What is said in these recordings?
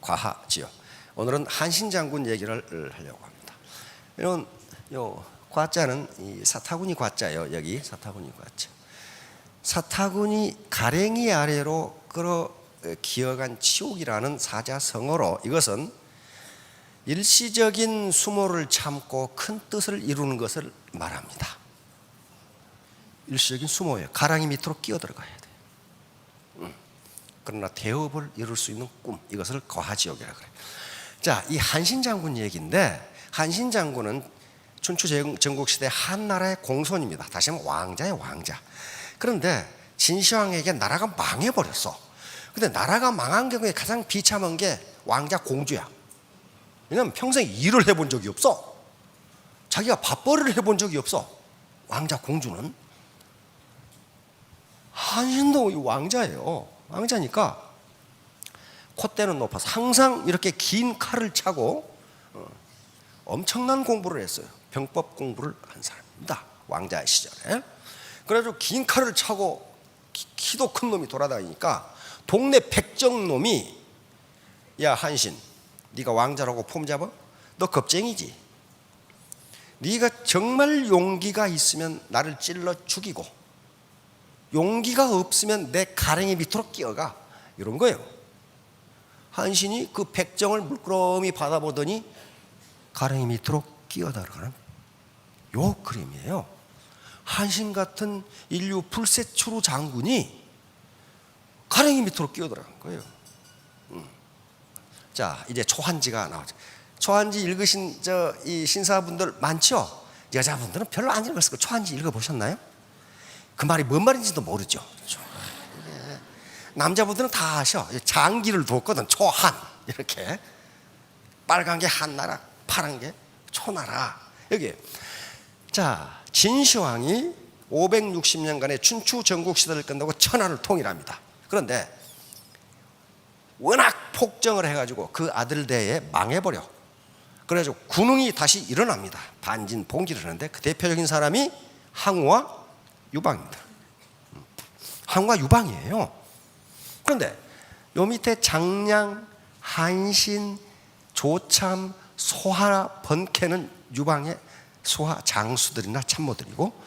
과하지요. 오늘은 한신장군 얘기를 하려고 합니다. 이런 과자는 이 사타구니 과자예요. 여기 사타구니 과자. 사타구니 가랭이 아래로 끌어 기어간 치옥이라는 사자성어로 이것은 일시적인 수모를 참고 큰 뜻을 이루는 것을 말합니다. 일시적인 수모예요. 가랑이 밑으로 끼어 들어가야 돼요. 그러나 대업을 이룰 수 있는 꿈, 이것을 거하지옥이라고 그래요. 자, 이 한신장군 얘기인데, 한신장군은 춘추 전국시대 한나라의 공손입니다. 다시 하면 왕자예요, 왕자. 그런데 진시황에게 나라가 망해버렸어. 근데 나라가 망한 경우에 가장 비참한 게 왕자 공주야. 왜냐면 평생 일을 해본 적이 없어. 자기가 밥벌이를 해본 적이 없어. 왕자 공주는. 한신도 왕자예요. 왕자니까 콧대는 높아서 항상 이렇게 긴 칼을 차고 엄청난 공부를 했어요. 병법 공부를 한 사람입니다. 왕자 시절에. 그래가지고 긴 칼을 차고 키도 큰 놈이 돌아다니니까 동네 백정놈이, 야 한신, 네가 왕자라고 폼 잡아? 너 겁쟁이지. 네가 정말 용기가 있으면 나를 찔러 죽이고 용기가 없으면 내 가랭이 밑으로 끼어가, 이런 거예요. 한신이 그 백정을 물끄러미 받아보더니 가랭이 밑으로 끼어 들어가는 요 그림이에요. 한신 같은 인류 불세추루 장군이 가랭이 밑으로 끼어 들어간 거예요. 자, 이제 초한지가 나오죠. 초한지 읽으신 이 신사분들 많죠? 여자분들은 별로 안 읽었을 거예요. 초한지 읽어보셨나요? 그 말이 뭔 말인지도 모르죠. 남자분들은 다 아셔. 장기를 두었거든. 초한, 이렇게 빨간 게 한나라, 파란 게 초나라. 여기 자, 진시황이 560년간의 춘추 전국 시대를 끝내고 천하를 통일합니다. 그런데 워낙 폭정을 해가지고 그 아들대에 망해버려. 그래가지고 군웅이 다시 일어납니다. 반진봉기를 하는데 그 대표적인 사람이 항우와 유방입니다. 항우와 유방이에요. 그런데 요 밑에 장량, 한신, 조참, 소하, 번캐는 유방의 소하 장수들이나 참모들이고,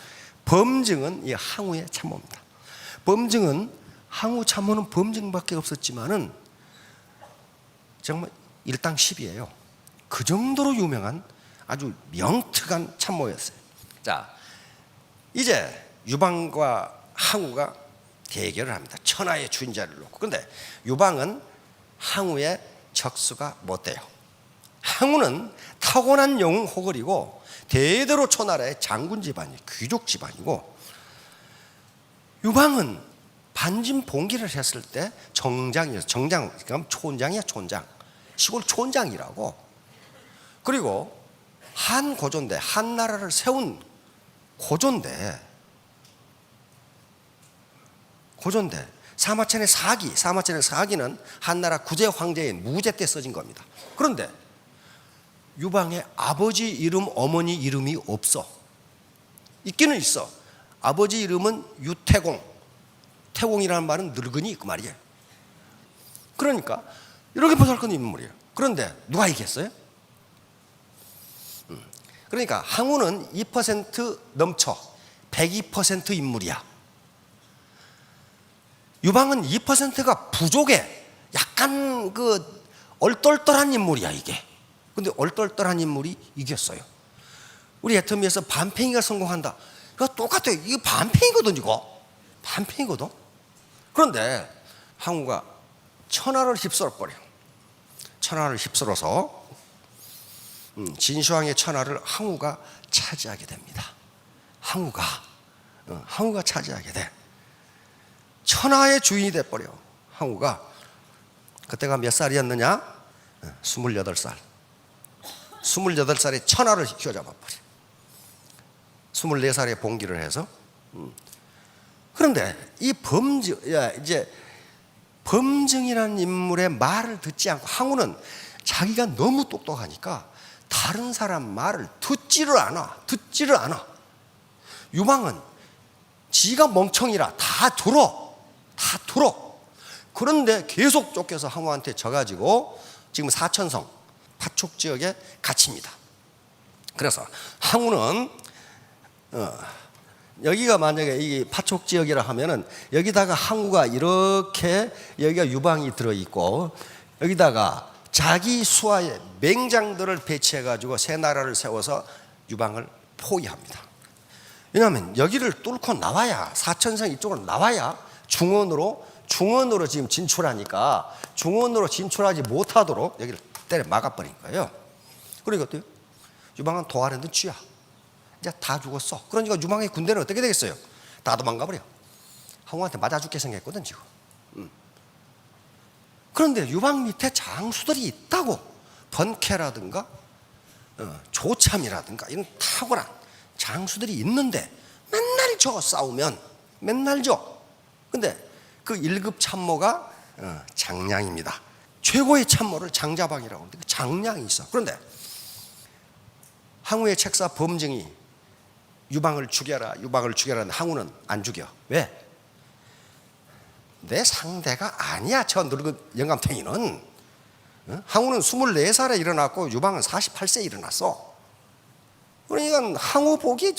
범증은 이 항우의 참모입니다. 범증은, 항우 참모는 범증밖에 없었지만은 정말 일당십이에요. 그 정도로 유명한 아주 명특한 참모였어요. 자, 이제 유방과 항우가 대결을 합니다. 천하의 주인자를 놓고. 그런데 유방은 항우의 적수가 못 돼요. 항우는 타고난 영웅 호걸이고 대대로 초나라의 장군 집안이, 귀족 집안이고, 유방은 반진봉기를 했을 때 정장이었어요. 정장, 그럼 촌장이야, 촌장. 시골 촌장이라고. 그리고 한 고조인데, 한나라를 세운 고조인데 사마천의 사기는 한나라 구제 황제인 무제 때 써진 겁니다. 그런데 유방의 아버지 이름, 어머니 이름이 없어. 있기는 있어. 아버지 이름은 유태공. 태공이라는 말은 늙은이 그 말이에요. 그러니까 이렇게 보잘것 인물이에요. 그런데 누가 이겼어요? 그러니까 항우는 2% 넘쳐 102% 인물이야. 유방은 2%가 부족해. 약간 그 얼떨떨한 인물이야 이게. 근데 얼떨떨한 인물이 이겼어요. 우리 애터미에서 반팽이가 성공한다. 이거 똑같아요. 이거 반팽이거든, 이거. 반팽이거든. 그런데 항우가 천하를 휩쓸어버려. 천하를 휩쓸어서 진시황의 천하를 항우가 차지하게 됩니다. 항우가 차지하게 돼. 천하의 주인이 돼버려. 항우가. 그때가 몇 살이었느냐? 28살. 28살에 천하를 휘어잡아버려. 24살에 봉기를 해서. 그런데 이 범증이라는 인물의 말을 듣지 않고, 항우는 자기가 너무 똑똑하니까 다른 사람 말을 듣지를 않아. 유방은 지가 멍청이라 다 들어. 그런데 계속 쫓겨서 항우한테 져가지고 지금 사천성 파촉 지역에 갇힙니다. 그래서 항우는 여기가 만약에 이 파촉 지역이라 하면은 여기다가 항우가 이렇게 여기가 유방이 들어 있고 여기다가 자기 수하의 맹장들을 배치해 가지고 세 나라를 세워서 유방을 포위합니다. 왜냐하면 여기를 뚫고 나와야 사천성 이쪽으로 나와야 중원으로 지금 진출하니까 중원으로 진출하지 못하도록 여기를 때려 막아버린 거예요. 그리고 또 유방은 도하려는 쥐야. 이제 다 죽었어. 그러니까 유방의 군대는 어떻게 되겠어요? 다 도망가 버려. 항우한테 맞아 죽게 생겼거든 지금. 그런데 유방 밑에 장수들이 있다고. 번케라든가 조참이라든가 이런 탁월한 장수들이 있는데 맨날 져 싸우면 맨날 져. 근데 그 1급 참모가 장량입니다. 최고의 참모를 장자방이라고 하는데 그 장량이 있어. 그런데 항우의 책사 범증이 유방을 죽여라 하는데 항우는 안 죽여. 왜? 내 상대가 아니야. 저 늙은 영감탱이는. 항우는 24살에 일어났고 유방은 48세에 일어났어. 그러니까 항우 보기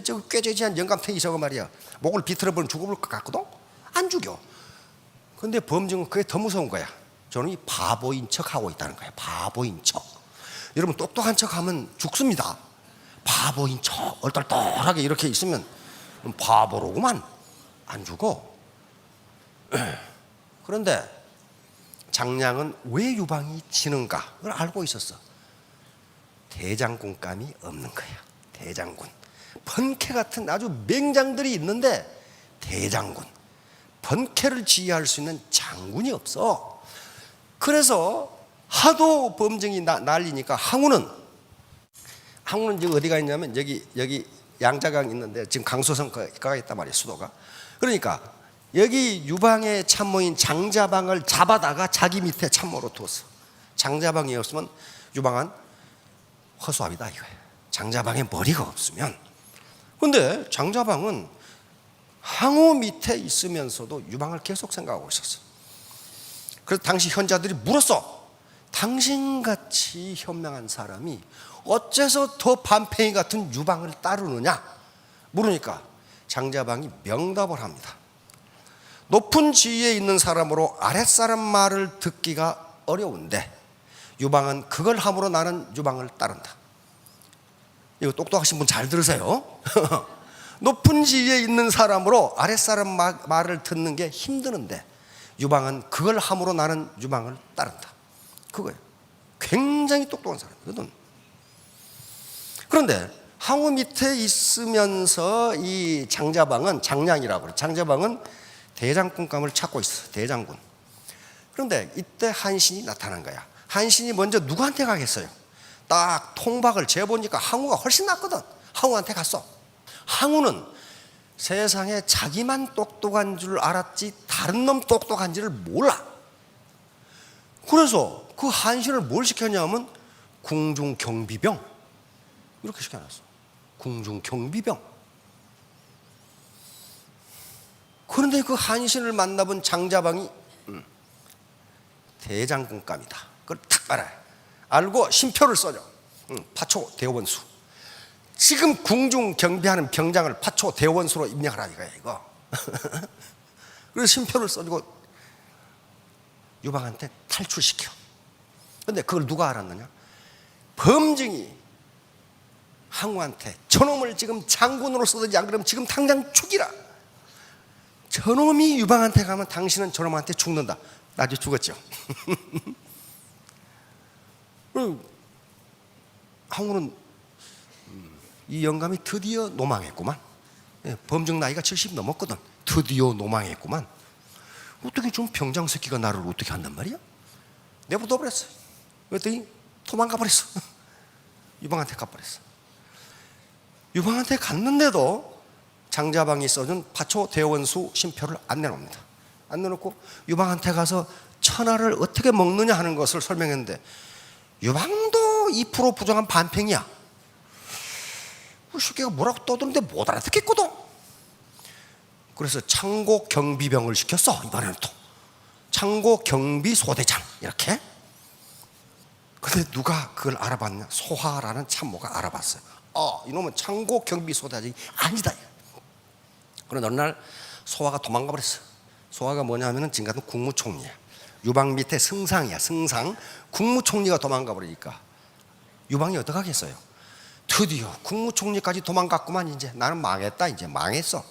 저 꾀죄지한 영감탱이 저거 말이야. 목을 비틀어버리면 죽어볼 것 같거든. 안 죽여. 근데 범증은 그게 더 무서운 거야. 저는 이 바보인 척 하고 있다는 거야. 바보인 척. 여러분 똑똑한 척 하면 죽습니다. 바보인 척 얼떨떨하게 이렇게 있으면 바보로구만. 안 죽어. 그런데 장량은 왜 유방이 지는가를 알고 있었어. 대장군감이 없는 거야. 대장군. 번케 같은 아주 맹장들이 있는데 대장군. 번케를 지휘할 수 있는 장군이 없어. 그래서 하도 범증이 날리니까 항우는 지금 어디가 있냐면 여기 양자강 있는데 지금 강소성 가가 있단 말이에요. 수도가. 그러니까 여기 유방의 참모인 장자방을 잡아다가 자기 밑에 참모로 두었어. 장자방이 없으면 유방은 허수아비다 이거예요. 장자방에 머리가 없으면. 그런데 장자방은 항우 밑에 있으면서도 유방을 계속 생각하고 있었어. 그래서 당시 현자들이 물었어. 당신같이 현명한 사람이 어째서 더 반팽이 같은 유방을 따르느냐 물으니까 장자방이 명답을 합니다. 높은 지위에 있는 사람으로 아랫사람 말을 듣기가 어려운데 유방은 그걸 함으로 나는 유방을 따른다. 이거 똑똑하신 분 잘 들으세요. 높은 지위에 있는 사람으로 아랫사람 말을 듣는 게 힘드는데 유방은 그걸 함으로 나는 유방을 따른다. 그거예요. 굉장히 똑똑한 사람이거든. 그런데 항우 밑에 있으면서 이 장자방은 장량이라고 그래. 장자방은 대장군감을 찾고 있어. 대장군. 그런데 이때 한신이 나타난 거야. 한신이 먼저 누구한테 가겠어요? 딱 통박을 재보니까 항우가 훨씬 낫거든. 항우한테 갔어. 항우는 세상에 자기만 똑똑한 줄 알았지 다른 놈 똑똑한지를 몰라. 그래서 그 한신을 뭘 시켰냐면 궁중경비병 이렇게 시켜놨어. 궁중경비병. 그런데 그 한신을 만나본 장자방이 대장군감이다. 그걸 탁 알아요. 알고 신표를 써줘. 파초 대원수. 지금 궁중 경비하는 병장을 파초 대원수로 임명하라 이거야 이거. 그래서 신표를 써주고 유방한테 탈출시켜. 근데 그걸 누가 알았느냐? 범증이 항우한테 저놈을 지금 장군으로 써든지 안 그러면 지금 당장 죽이라. 저놈이 유방한테 가면 당신은 저놈한테 죽는다. 나중에 죽었죠. 항우는 이 영감이 드디어 노망했구만. 범증 나이가 70 넘었거든. 드디어 노망했구만. 어떻게 좀 병장 새끼가 나를 어떻게 한단 말이야? 내버려 버렸어. 그랬더니 도망가 버렸어. 유방한테 가버렸어. 유방한테 갔는데도 장자방이 써준 파초 대원수 신표를 안 내놓습니다. 안 내놓고 유방한테 가서 천하를 어떻게 먹느냐 하는 것을 설명했는데 유방도 2% 부정한 반팽이야. 그 새끼가 뭐라고 떠드는데 못 알아듣겠거든. 그래서 창고경비병을 시켰어. 이번에는 또 창고경비소대장 이렇게. 근데 누가 그걸 알아봤냐? 소하라는 참모가 알아봤어요. 이놈은 창고 경비 소대장이 아니다. 그런데 어느 날 소하가 도망가 버렸어. 소하가 뭐냐면은 지금 같은 국무총리야. 유방 밑에 승상이야. 승상. 국무총리가 도망가 버리니까 유방이 어떡하겠어요? 드디어 국무총리까지 도망갔구만. 이제 나는 망했다. 이제 망했어.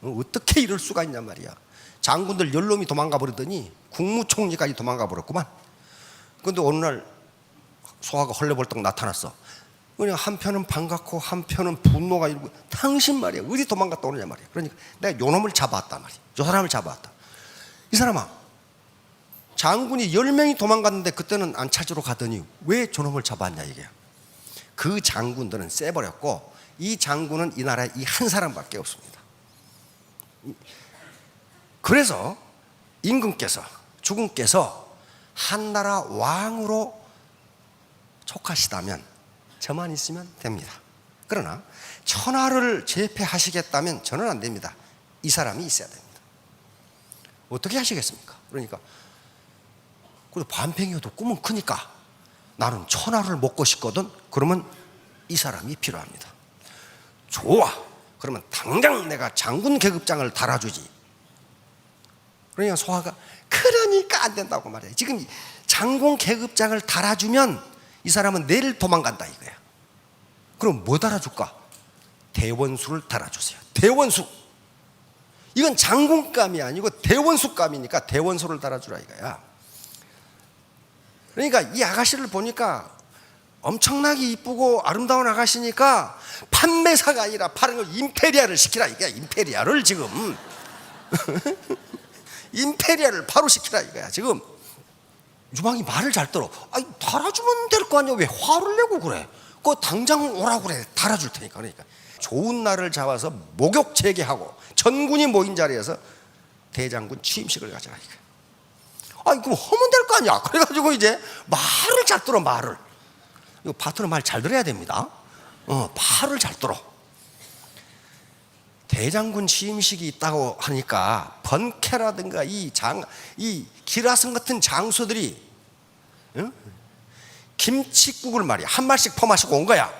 어떻게 이럴 수가 있냔 말이야. 장군들 10놈이 도망가 버리더니 국무총리까지 도망가 버렸구만. 근데 어느 날 소하가 헐레벌떡 나타났어. 그냥 한편은 반갑고 한편은 분노가 일고, 당신 말이야 어디 도망갔다 오느냐 말이야. 그러니까 내가 요 놈을 잡아왔단 말이야. 요 사람을 잡아왔다. 이 사람아, 장군이 10명이 도망갔는데 그때는 안 찾으러 가더니 왜 저놈을 잡았냐 이게. 그 장군들은 쎄버렸고 이 장군은 이 나라에 이 한 사람밖에 없습니다. 그래서 임금께서, 주군께서 한나라 왕으로 촉하시다면 저만 있으면 됩니다. 그러나 천하를 제패하시겠다면 저는 안 됩니다. 이 사람이 있어야 됩니다. 어떻게 하시겠습니까? 그러니까 그래도 반평이어도 꿈은 크니까 나는 천하를 먹고 싶거든. 그러면 이 사람이 필요합니다. 좋아. 그러면 당장 내가 장군 계급장을 달아주지. 그러니까 소하가 그러니까 안 된다고 말해. 지금 장군 계급장을 달아주면 이 사람은 내일 도망간다 이거야. 그럼 뭐 달아줄까? 대원수를 달아주세요. 대원수. 이건 장군감이 아니고 대원수감이니까 대원수를 달아주라 이거야. 그러니까 이 아가씨를 보니까 엄청나게 이쁘고 아름다운 아가씨니까 판매사가 아니라 파는 거 임페리아를 시키라 이거야. 임페리아를 지금 임페리아를 바로 시키라 이거야. 지금 유방이 말을 잘 들어. 아니 달아주면 될 거 아니야. 왜 화를 내고 그래? 그거 당장 오라고 그래. 달아줄 테니까. 그러니까 좋은 날을 잡아서 목욕 재개하고 전군이 모인 자리에서 대장군 취임식을 가져라 이거야. 아니 그럼 하면 될 거 아니야. 그래가지고 이제 말을 잘 들어. 말을. 이거 파트너 말 잘 들어야 됩니다. 말을 잘 들어. 대장군 취임식이 있다고 하니까 번케라든가 이 기라성 같은 장수들이 김칫국을 말이야 한 말씩 퍼마시고 온 거야.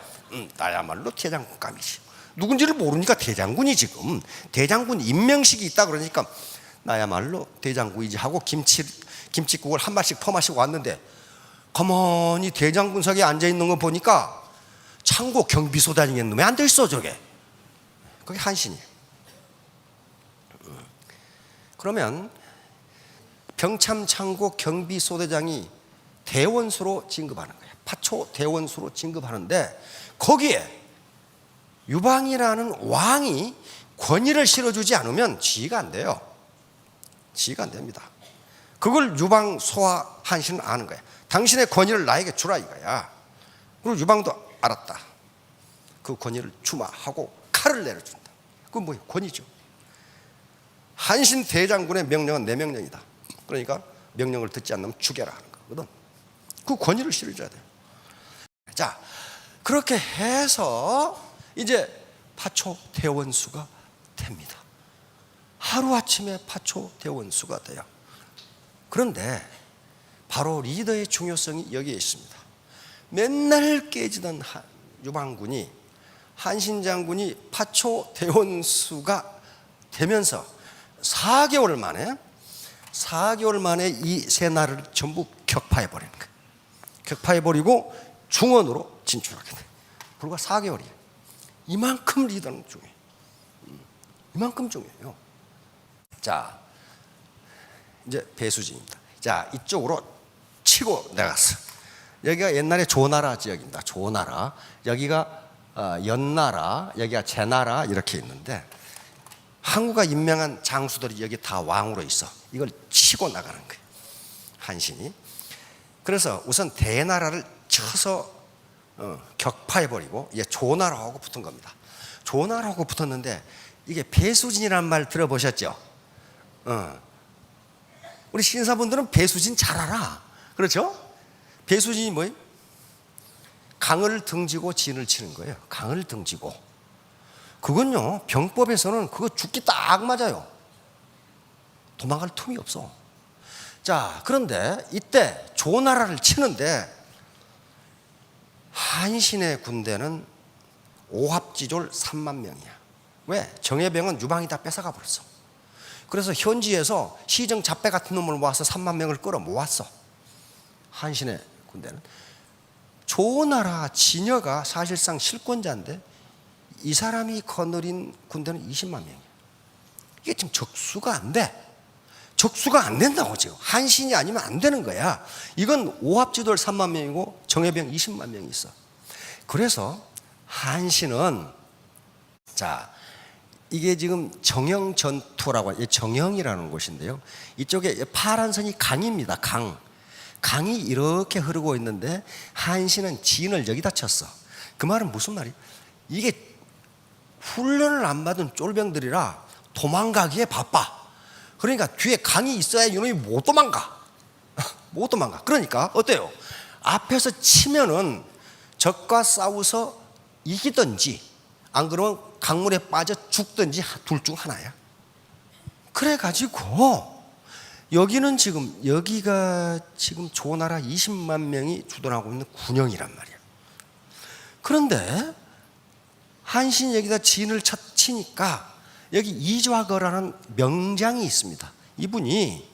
나야말로 대장군감이지. 누군지를 모르니까 대장군이 지금 대장군 임명식이 있다 그러니까 나야말로 대장군이지 하고 김칫국을 한 말씩 퍼마시고 왔는데 가만히 대장군석에 앉아있는 거 보니까 창고 경비소장인 놈이 앉아있어. 저게 그게 한신이에요. 그러면 병참 창고 경비소대장이 대원수로 진급하는 거예요. 파초 대원수로 진급하는데 거기에 유방이라는 왕이 권위를 실어주지 않으면 지휘가 안 돼요. 지휘가 안 됩니다. 그걸 유방, 소하, 한신은 아는 거야. 당신의 권위를 나에게 주라 이거야. 그리고 유방도 알았다. 그 권위를 주마 하고 칼을 내려준다. 그건 뭐예요? 권위죠. 한신 대장군의 명령은 내 명령이다. 그러니까 명령을 듣지 않으면 죽여라 하는 거거든. 그 권위를 실어줘야 돼요. 자, 그렇게 해서 이제 파초 대원수가 됩니다. 하루아침에 파초 대원수가 돼요. 그런데 바로 리더의 중요성이 여기에 있습니다. 맨날 깨지던 유방군이 한신 장군이 파초 대원수가 되면서 4개월 만에 이 세 나라를 전부 격파해버리는 거예요. 격파해버리고 중원으로 진출하게 돼요. 불과 4개월이에요. 이만큼 리더는 중요해요. 이만큼 중요해요. 자, 이제 배수진입니다. 자, 이쪽으로 치고 내갔어. 여기가 옛날에 조나라 지역입니다. 조나라. 여기가 연나라, 여기가 제나라 이렇게 있는데 항우가 임명한 장수들이 여기 다 왕으로 있어. 이걸 치고 나가는 거예요. 한신이. 그래서 우선 대나라를 쳐서 격파해버리고 이제 조나라하고 붙은 겁니다. 조나라하고 붙었는데 이게 배수진이라는 말 들어보셨죠? 우리 신사분들은 배수진 잘 알아. 그렇죠? 배수진이 뭐예요? 강을 등지고 진을 치는 거예요. 강을 등지고. 그건요, 병법에서는 그거 죽기 딱 맞아요. 도망갈 틈이 없어. 자, 그런데 이때 조나라를 치는데 한신의 군대는 오합지졸 3만 명이야. 왜? 정예병은 유방이 다 뺏어가 버렸어. 그래서 현지에서 시정 잡배 같은 놈을 모아서 3만 명을 끌어 모았어. 한신의 군대는. 조나라 진여가 사실상 실권자인데 이 사람이 거느린 군대는 20만 명이야. 이게 지금 적수가 안 돼. 적수가 안 된다고 지금. 한신이 아니면 안 되는 거야. 이건 오합지졸 3만 명이고 정예병 20만 명이 있어. 그래서 한신은, 자, 이게 지금 정영 전투라고, 정영이라는 곳인데요. 이쪽에 파란 선이 강입니다. 강이 이렇게 흐르고 있는데 한신은 진을 여기다 쳤어. 그 말은 무슨 말이에요? 이게 훈련을 안 받은 쫄병들이라 도망가기에 바빠. 그러니까 뒤에 강이 있어야 이놈이 못 도망가. 못 도망가. 그러니까 어때요? 앞에서 치면은 적과 싸워서 이기든지 안 그러면 강물에 빠져 죽든지 둘 중 하나야. 그래가지고 여기는 지금, 여기가 지금 조나라 20만 명이 주둔하고 있는 군영이란 말이야. 그런데 한신 여기다 진을 치니까 여기 이좌거라는 명장이 있습니다. 이분이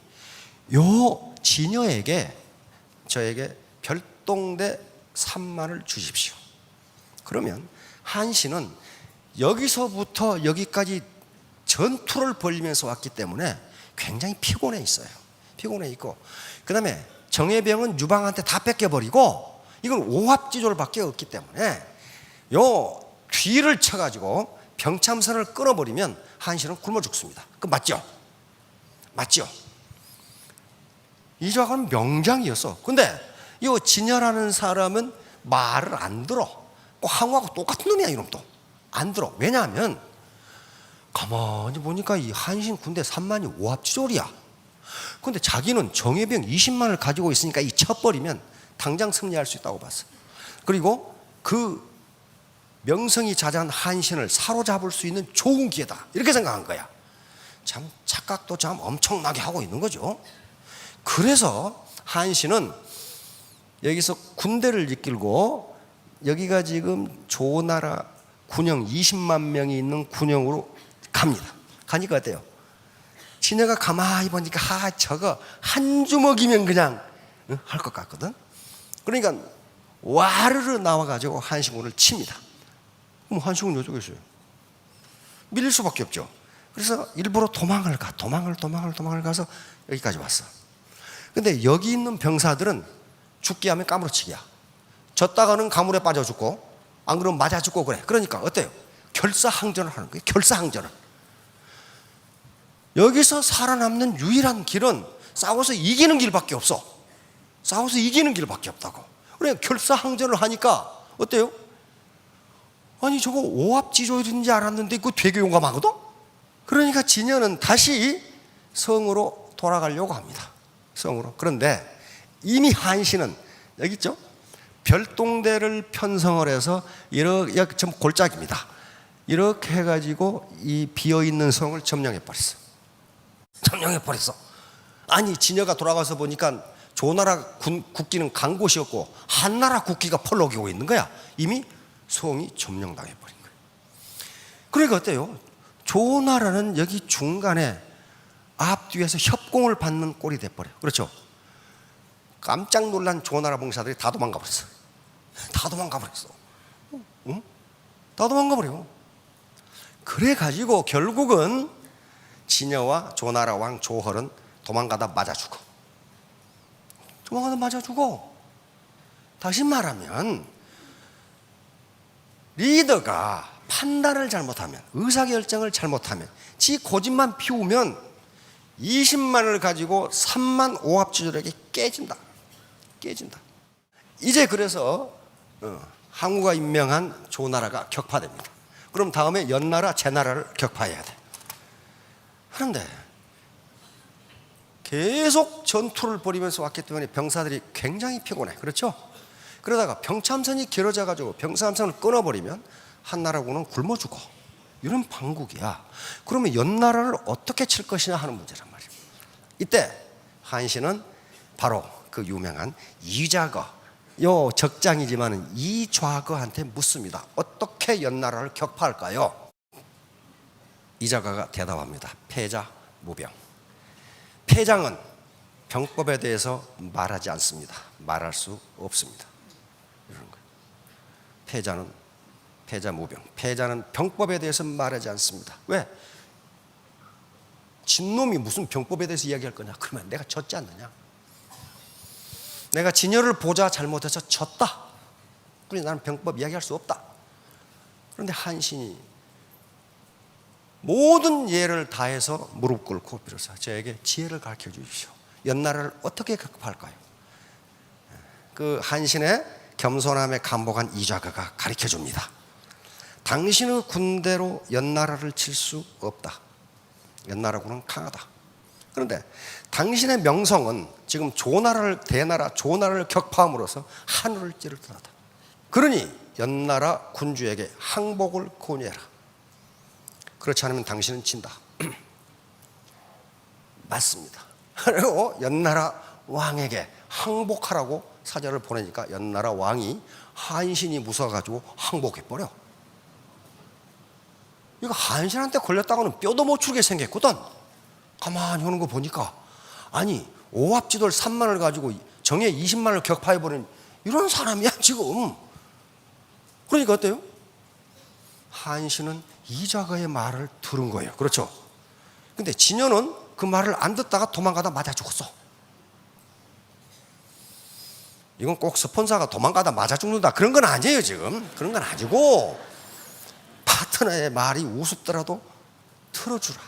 요 진여에게, 저에게 별동대 3만을 주십시오. 그러면 한신은 여기서부터 여기까지 전투를 벌이면서 왔기 때문에 굉장히 피곤해 있어요. 피곤해 있고, 그 다음에 정예병은 유방한테 다 뺏겨버리고 이건 오합지졸밖에 없기 때문에 요 뒤를 쳐가지고 병참선을 끊어버리면 한신은 굶어 죽습니다. 그 맞죠? 맞죠? 이좌가는 명장이었어. 근데 이 진여라는 사람은 말을 안 들어. 항우하고 똑같은 놈이야. 이놈도 안 들어. 왜냐하면 가만히 보니까 이 한신 군대 3만이 오합지졸이야. 근데 자기는 정예병 20만을 가지고 있으니까 이 쳐버리면 당장 승리할 수 있다고 봤어. 그리고 그 명성이 자자한 한신을 사로잡을 수 있는 좋은 기회다, 이렇게 생각한 거야. 참 착각도 참 엄청나게 하고 있는 거죠. 그래서 한신은 여기서 군대를 이끌고 여기가 지금 조나라 군영 20만 명이 있는 군영으로 갑니다. 가니까 어때요? 진해가 가만히 보니까 저거 한 주먹이면 그냥 할 것 같거든. 그러니까 와르르 나와가지고 한신군을 칩니다. 그럼 한신군 어쩌고 있어요? 밀릴 수밖에 없죠. 그래서 일부러 도망을 가서 여기까지 왔어. 근데 여기 있는 병사들은 죽기 하면 까무러치기야. 졌다가는 가물에 빠져 죽고 안 그러면 맞아 죽고 그래. 그러니까 어때요? 결사항전을 하는 거예요. 결사항전을. 여기서 살아남는 유일한 길은 싸워서 이기는 길밖에 없어. 싸워서 이기는 길밖에 없다고. 그래, 결사항전을 하니까 어때요? 아니 저거 오합지졸인지 알았는데 그거 되게 용감하거든. 그러니까 진여는 다시 성으로 돌아가려고 합니다. 성으로. 그런데 이미 한신은 여기 있죠? 별동대를 편성을 해서 이렇게 좀 골짜기입니다. 이렇게 해가지고 이 비어있는 성을 점령해버렸어. 점령해버렸어. 아니 진여가 돌아가서 보니까 조나라 국기는 간 곳이었고 한나라 국기가 펄럭이고 있는 거야. 이미 성이 점령당해버린 거예요. 그러니까 어때요? 조나라는 여기 중간에 앞뒤에서 협공을 받는 꼴이 돼버려. 그렇죠? 깜짝 놀란 조나라 봉사들이 다 도망가 버렸어. 다 도망가 버렸어. 응? 다 도망가 버려. 그래가지고 결국은 진여와 조나라 왕 조헐은 도망가다 맞아 죽어. 도망가다 맞아 죽어. 다시 말하면 리더가 판단을 잘못하면, 의사결정을 잘못하면, 지 고집만 피우면 20만을 가지고 3만 오합지졸에게 깨진다. 이제 그래서 항우가 임명한 조나라가 격파됩니다. 그럼 다음에 연나라, 제나라를 격파해야 돼. 그런데 계속 전투를 벌이면서 왔기 때문에 병사들이 굉장히 피곤해. 그렇죠? 그러다가 병참선이 길어져 가지고 병참선을 끊어버리면 한나라군은 굶어 죽어. 이런 판국이야. 그러면 연나라를 어떻게 칠 것이냐 하는 문제란 말이야. 이때 한신은 바로 그 유명한 이좌거, 요 적장이지만 이좌거한테 묻습니다. 어떻게 연나라를 격파할까요? 이좌거가 대답합니다. 패자 무병. 패장은 병법에 대해서 말하지 않습니다. 말할 수 없습니다. 이런 거예요. 패자는 패자 무병. 패자는 병법에 대해서 말하지 않습니다. 왜? 진놈이 무슨 병법에 대해서 이야기할 거냐? 그러면 내가 졌지 않느냐? 내가 진열을 보자 잘못해서 졌다. 그러니 나는 병법 이야기할 수 없다. 그런데 한신이 모든 예를 다해서 무릎 꿇고 빌어서 저에게 지혜를 가르쳐 주십시오. 연나라를 어떻게 격파할까요? 그 한신의 겸손함에 감복한 이좌거가 가르쳐 줍니다. 당신의 군대로 연나라를 칠 수 없다. 연나라군은 강하다. 그런데 당신의 명성은 지금 조나라를 대나라 조나라를 격파함으로써 하늘을 찌를 듯하다. 그러니 연나라 군주에게 항복을 권유해라. 그렇지 않으면 당신은 진다. 맞습니다. 그리고 연나라 왕에게 항복하라고 사절을 보내니까 연나라 왕이 한신이 무서워가지고 항복해버려. 이거 한신한테 걸렸다고는 뼈도 못 추게 생겼거든. 가만히 오는 거 보니까 아니 오합지돌 3만을 가지고 정예 20만을 격파해버린 이런 사람이야 지금. 그러니까 어때요? 한신은 이좌거의 말을 들은 거예요. 그렇죠? 근데 진여는 그 말을 안 듣다가 도망가다 맞아 죽었어. 이건 꼭 스폰서가 도망가다 맞아 죽는다 그런 건 아니에요. 지금 그런 건 아니고 파트너의 말이 우습더라도 틀어주라.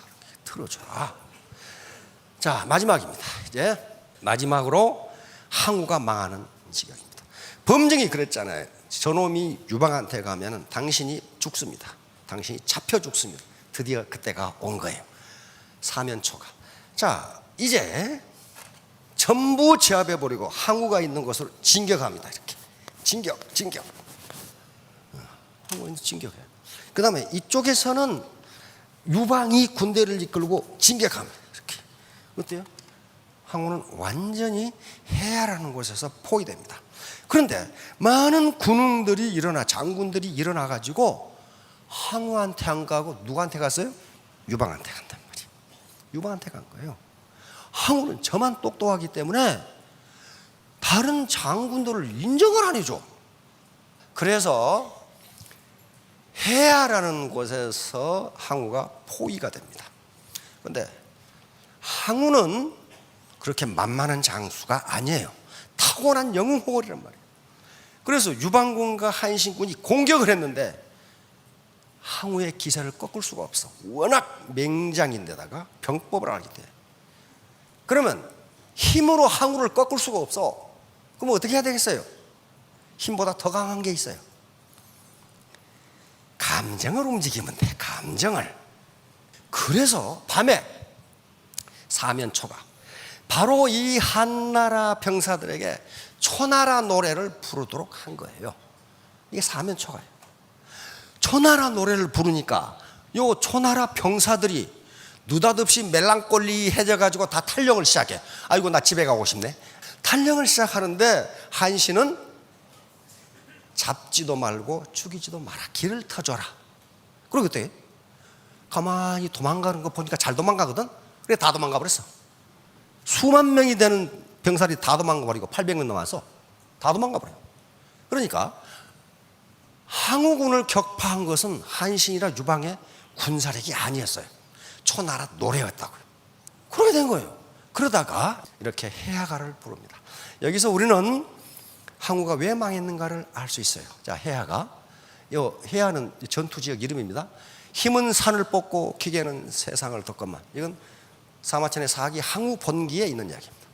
자, 마지막입니다. 이제 마지막으로 항우가 망하는 지경입니다. 범증이 그랬잖아요. 저놈이 유방한테 가면은 당신이 죽습니다. 당신이 잡혀 죽습니다. 드디어 그때가 온 거예요. 사면초가. 자, 이제 전부 제압해버리고 항우가 있는 곳으로 진격합니다. 이렇게 진격. 항우는 진격해요. 그 다음에 이쪽에서는 유방이 군대를 이끌고 진격합니다. 이렇게. 어때요? 항우는 완전히 해야라는 곳에서 포위됩니다. 그런데 많은 군웅들이 일어나 장군들이 일어나 가지고 항우한테 안 가고 누구한테 갔어요? 유방한테 간단 말이에요. 유방한테 간 거예요. 항우는 저만 똑똑하기 때문에 다른 장군들을 인정을 안 해줘. 그래서 해야라는 곳에서 항우가 포위가 됩니다. 그런데 항우는 그렇게 만만한 장수가 아니에요. 타고난 영웅호걸이란 말이에요. 그래서 유방군과 한신군이 공격을 했는데 항우의 기세를 꺾을 수가 없어. 워낙 맹장인데다가 병법을 알기 때문에. 그러면 힘으로 항우를 꺾을 수가 없어. 그럼 어떻게 해야 되겠어요? 힘보다 더 강한 게 있어요. 감정을 움직이면 돼. 감정을. 그래서 밤에 사면초가 바로 이 한나라 병사들에게 초나라 노래를 부르도록 한 거예요. 이게 사면초가예요. 초나라 노래를 부르니까 요 초나라 병사들이 느닷없이 멜랑꼴리해져가지고 다 탈령을 시작해. 아이고 나 집에 가고 싶네. 탈령을 시작하는데 한신은 잡지도 말고 죽이지도 마라. 길을 터줘라. 그러고 그때 가만히 도망가는 거 보니까 잘 도망가거든. 그래 다 도망가 버렸어. 수만 명이 되는 병사들이 다 도망가 버리고 800명 남았어. 다 도망가 버려. 그러니까 항우군을 격파한 것은 한신이라 유방의 군사력이 아니었어요. 초나라 노래였다고요. 그렇게 된 거예요. 그러다가 이렇게 해야가를 부릅니다. 여기서 우리는 항우가 왜 망했는가를 알 수 있어요. 자, 해야가. 해야는 전투지역 이름입니다. 힘은 산을 뽑고 기계는 세상을 덮건만. 이건 사마천의 사기 항우 본기에 있는 이야기입니다.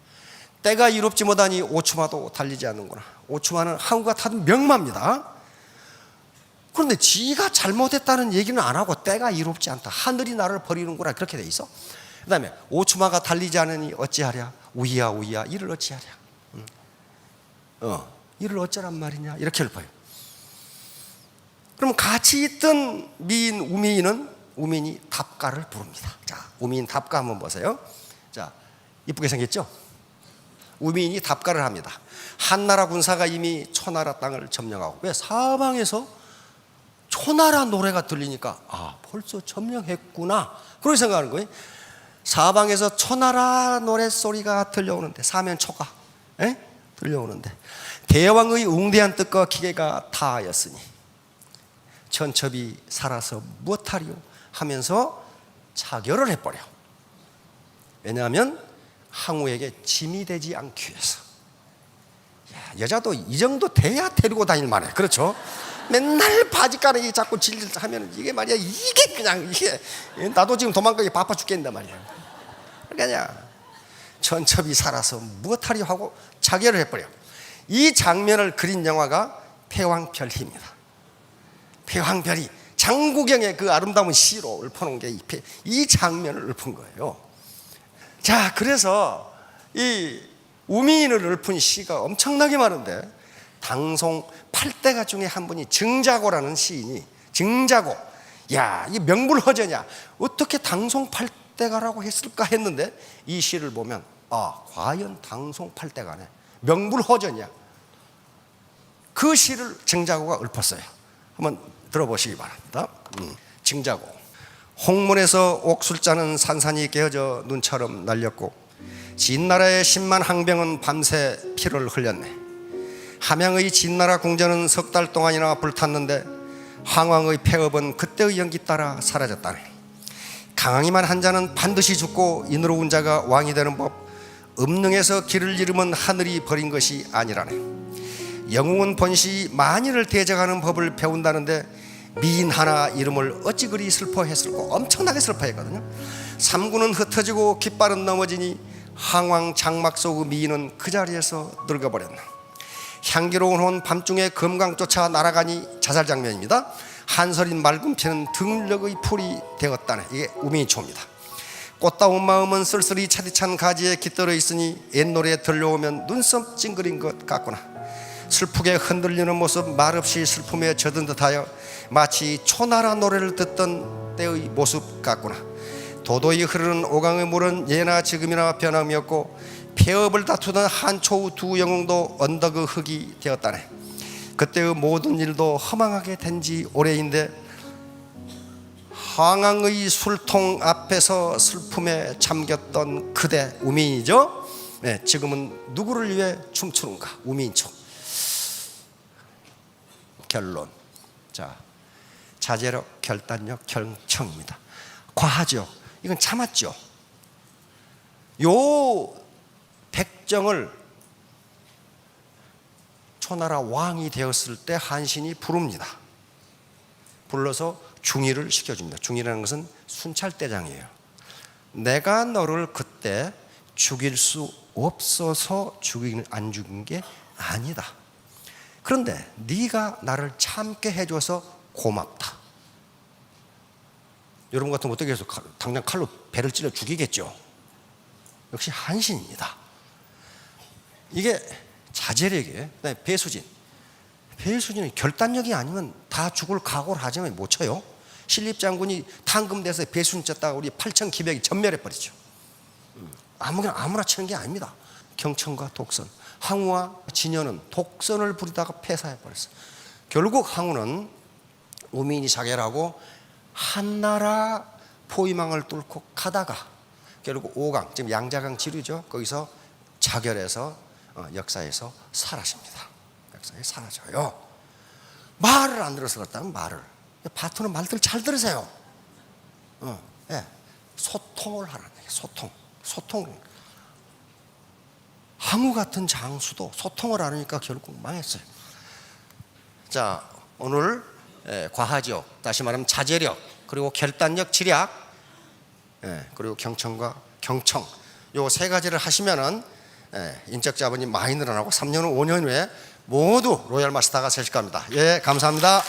때가 이롭지 못하니 오추마도 달리지 않는구나. 오추마는 항우가 타던 명마입니다. 그런데 지가 잘못했다는 얘기는 안 하고 때가 이롭지 않다. 하늘이 나를 버리는구나. 그렇게 돼 있어. 그 다음에 오추마가 달리지 않으니 어찌하랴. 우이야 이를 어찌하랴. 이를 어쩌란 말이냐. 이렇게 읊어요. 그럼 같이 있던 미인 우미인은 우민이 답가를 부릅니다. 자, 우민 답가 한번 보세요. 자, 이쁘게 생겼죠? 우민이 답가를 합니다. 한나라 군사가 이미 초나라 땅을 점령하고, 왜 사방에서 초나라 노래가 들리니까 벌써 점령했구나 그렇게 생각하는 거예요. 사방에서 초나라 노랫소리가 들려오는데, 사면초가 들려오는데, 대왕의 웅대한 뜻과 기계가 다하였으니 천첩이 살아서 무엇하리요 하면서 자결을 해버려. 왜냐하면 항우에게 짐이 되지 않기 위해서. 여자도 이 정도 돼야 데리고 다닐 만해. 그렇죠? 맨날 바지가랑이 자꾸 질질하면 이게 말이야, 이게 그냥 이게 나도 지금 도망가기 바빠 죽겠는데 말이야. 그러니까 천첩이 살아서 무엇하리 하고 자결을 해버려. 이 장면을 그린 영화가 패왕별희입니다. 패왕별희, 장구경의 그 아름다운 시로 읊어놓은 게 이 장면을 읊은 거예요. 자, 그래서 이 우민을 읊은 시가 엄청나게 많은데, 당송 8대가 중에 한 분이 증자고라는 시인이, 증자고, 야, 이 명불허전이야, 어떻게 당송 8대가라고 했을까 했는데, 이 시를 보면 과연 당송 8대가네, 명불허전이야. 그 시를 증자고가 읊었어요. 한번 들어보시기 바랍니다. 증자고. 홍문에서 옥술자는 산산이 깨어져 눈처럼 날렸고, 진나라의 10만 항병은 밤새 피를 흘렸네. 함양의 진나라 궁전은 석 달 동안이나 불탔는데 황왕의 폐업은 그때의 연기 따라 사라졌다네. 강하기만 한 자는 반드시 죽고 인으로운 자가 왕이 되는 법, 음능에서 길을 잃으면 하늘이 버린 것이 아니라네. 영웅은 본시 만일을 대적하는 법을 배운다는데 미인 하나 이름을 어찌 그리 슬퍼했을까. 엄청나게 슬퍼했거든요. 삼군은 흩어지고 깃발은 넘어지니 항왕 장막 속의 미인은 그 자리에서 늙어버렸나. 향기로운 혼 밤중에 금강 쫓아 날아가니 자살 장면입니다. 한설인 맑은 피는 등력의 풀이 되었다네. 이게 우민이초입니다. 꽃다운 마음은 쓸쓸히 차디찬 가지에 깃들어 있으니 옛 노래 들려오면 눈썹 찡그린 것 같구나. 슬프게 흔들리는 모습 말없이 슬픔에 젖은 듯하여 마치 초나라 노래를 듣던 때의 모습 같구나. 도도히 흐르는 오강의 물은 예나 지금이나 변함이 없고 폐업을 다투던 한초우 두 영웅도 언덕의 흙이 되었다네. 그때의 모든 일도 허망하게 된 지 오래인데 황왕의 술통 앞에서 슬픔에 잠겼던 그대 우민이죠. 네, 지금은 누구를 위해 춤추는가? 우민초. 결론. 자, 자제력, 결단력, 경청입니다. 과하죠. 이건 참았죠. 요 백정을 초나라 왕이 되었을 때 한신이 부릅니다. 불러서 중의를 시켜줍니다. 중의라는 것은 순찰대장이에요. 내가 너를 그때 죽일 수 없어서 안 죽인 게 아니다. 그런데 네가 나를 참게 해줘서 고맙다. 여러분 같으면 어떻게 해서 당장 칼로 배를 찔러 죽이겠죠. 역시 한신입니다. 이게 자제력이에요. 배수진. 배수진은 결단력이 아니면 다 죽을 각오를 하지만 못 쳐요. 신립장군이 탄금대에서 배수진 쳤다가 우리 8천 기백이 전멸해버리죠. 아무나 치는 게 아닙니다. 경천과 독선. 항우와 진여는 독선을 부리다가 패사해버렸어요. 결국 항우는 우민이 자결하고 한나라 포위망을 뚫고 가다가 결국 오강, 지금 양자강 지류죠. 거기서 자결해서 역사에서 사라집니다. 역사에 사라져요. 말을 안 들어서 그렇다면 말을. 바토는 말들 잘 들으세요. 네. 소통을 하라는 거예요. 소통. 항우 같은 장수도 소통을 안 하니까 결국 망했어요. 자, 오늘 과하죠. 다시 말하면 자제력, 그리고 결단력, 지략, 그리고 경청과 경청. 요 세 가지를 하시면은 인적 자본이 많이 늘어나고 3년 후 5년 후에 모두 로얄 마스터가 되실 겁니다. 예, 감사합니다.